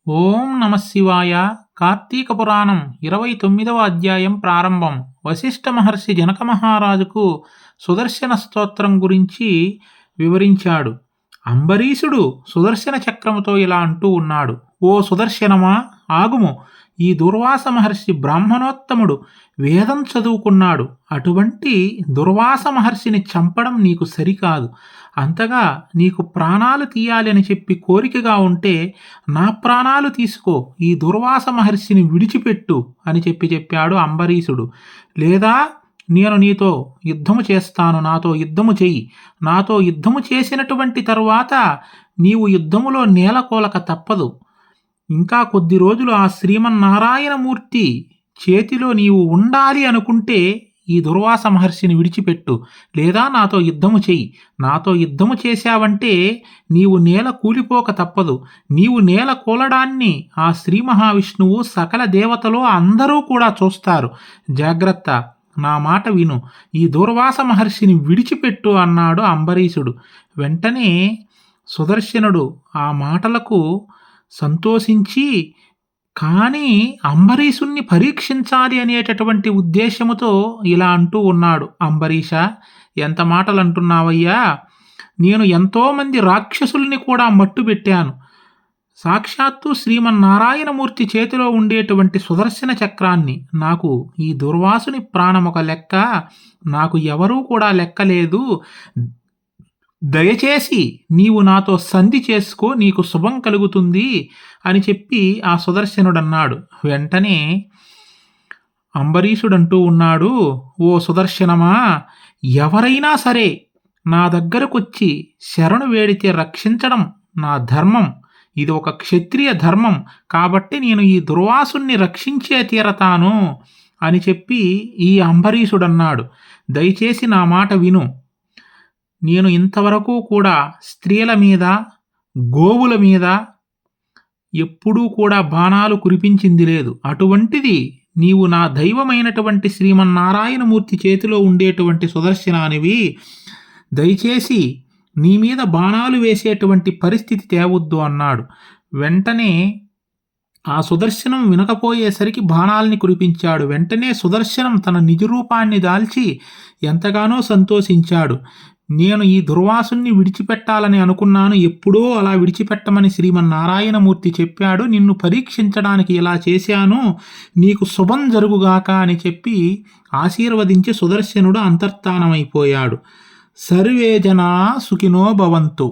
ఓం నమ శివాయ. కార్తీక పురాణం 29వ అధ్యాయం ప్రారంభం. వశిష్ఠ మహర్షి జనక మహారాజుకు సుదర్శన స్తోత్రం గురించి వివరించాడు. అంబరీషుడు సుదర్శన చక్రముతో ఇలా అంటూ ఉన్నాడు: ఓ సుదర్శనమా, ఆగుము. ఈ దుర్వాస మహర్షి బ్రాహ్మణోత్తముడు, వేదం చదువుకున్నాడు. అటువంటి దుర్వాస మహర్షిని చంపడం నీకు సరికాదు. అంతగా నీకు ప్రాణాలు తీయాలి అని చెప్పి కోరికగా ఉంటే నా ప్రాణాలు తీసుకో, ఈ దుర్వాస మహర్షిని విడిచిపెట్టు అని చెప్పాడు అంబరీషుడు. లేదా నేను నీతో యుద్ధము చేస్తాను, నాతో యుద్ధము చెయ్యి. నాతో యుద్ధము చేసినటువంటి తరువాత నీవు యుద్ధములో నేలకోలక తప్పదు. ఇంకా కొద్ది రోజులు ఆ శ్రీమన్నారాయణమూర్తి చేతిలో నీవు ఉండాలి అనుకుంటే ఈ దుర్వాస మహర్షిని విడిచిపెట్టు, లేదా నాతో యుద్ధము చెయ్యి. నాతో యుద్ధము చేశావంటే నీవు నేల కూలిపోక తప్పదు. నీవు నేల కూలడాన్ని ఆ శ్రీ మహావిష్ణువు, సకల దేవతలు అందరూ కూడా చూస్తారు. జాగ్రత్త, నా మాట విను. ఈ దుర్వాస మహర్షిని విడిచిపెట్టు అన్నాడు అంబరీషుడు. వెంటనే సుదర్శనుడు ఆ మాటలకు సంతోషించి, కానీ అంబరీషుణ్ణి పరీక్షించాలి అనేటటువంటి ఉద్దేశముతో ఇలా అంటూ ఉన్నాడు: అంబరీష, ఎంత మాటలు అంటున్నావయ్యా! నేను ఎంతోమంది రాక్షసుల్ని కూడా మట్టుబెట్టాను. సాక్షాత్తు శ్రీమన్నారాయణమూర్తి చేతిలో ఉండేటువంటి సుదర్శన చక్రాన్ని, నాకు ఈ దుర్వాసుని ప్రాణమొక లెక్క, నాకు ఎవరూ కూడా లెక్కలేదు. దయచేసి నీవు నాతో సంధి చేసుకో, నీకు శుభం కలుగుతుంది అని చెప్పి ఆ సుదర్శనుడన్నాడు. వెంటనే అంబరీషుడంటూ ఉన్నాడు: ఓ సుదర్శనమా, ఎవరైనా సరే నా దగ్గరకొచ్చి శరణు వేడితే రక్షించడం నా ధర్మం. ఇది ఒక క్షత్రియ ధర్మం. కాబట్టి నేను ఈ దుర్వాసుని రక్షించే తీరతాను అని చెప్పి ఈ అంబరీషుడన్నాడు. దయచేసి నా మాట విను. నేను ఇంతవరకు కూడా స్త్రీల మీద, గోవుల మీద ఎప్పుడూ కూడా బాణాలు కురిపించింది లేదు. అటువంటిది నీవు నా దైవమైనటువంటి శ్రీమన్నారాయణమూర్తి చేతిలో ఉండేటువంటి సుదర్శనానివి. దయచేసి నీ మీద బాణాలు వేసేటువంటి పరిస్థితి తేవద్దు అన్నాడు. వెంటనే ఆ సుదర్శనం వినకపోయేసరికి బాణాలని కురిపించాడు. వెంటనే సుదర్శనం తన నిజరూపాన్ని దాల్చి ఎంతగానో సంతోషించాడు. నేను ఈ దుర్వాసుని విడిచిపెట్టాలని అనుకున్నాను, ఎప్పుడో అలా విడిచిపెట్టమని శ్రీమన్నారాయణమూర్తి చెప్పాడు. నిన్ను పరీక్షించడానికి ఇలా చేశాను, నీకు శుభం జరుగుగాక అని చెప్పి ఆశీర్వదించి సుదర్శనుడు అంతర్ధానమైపోయాడు. సర్వే జనా సుఖినో భవంతు.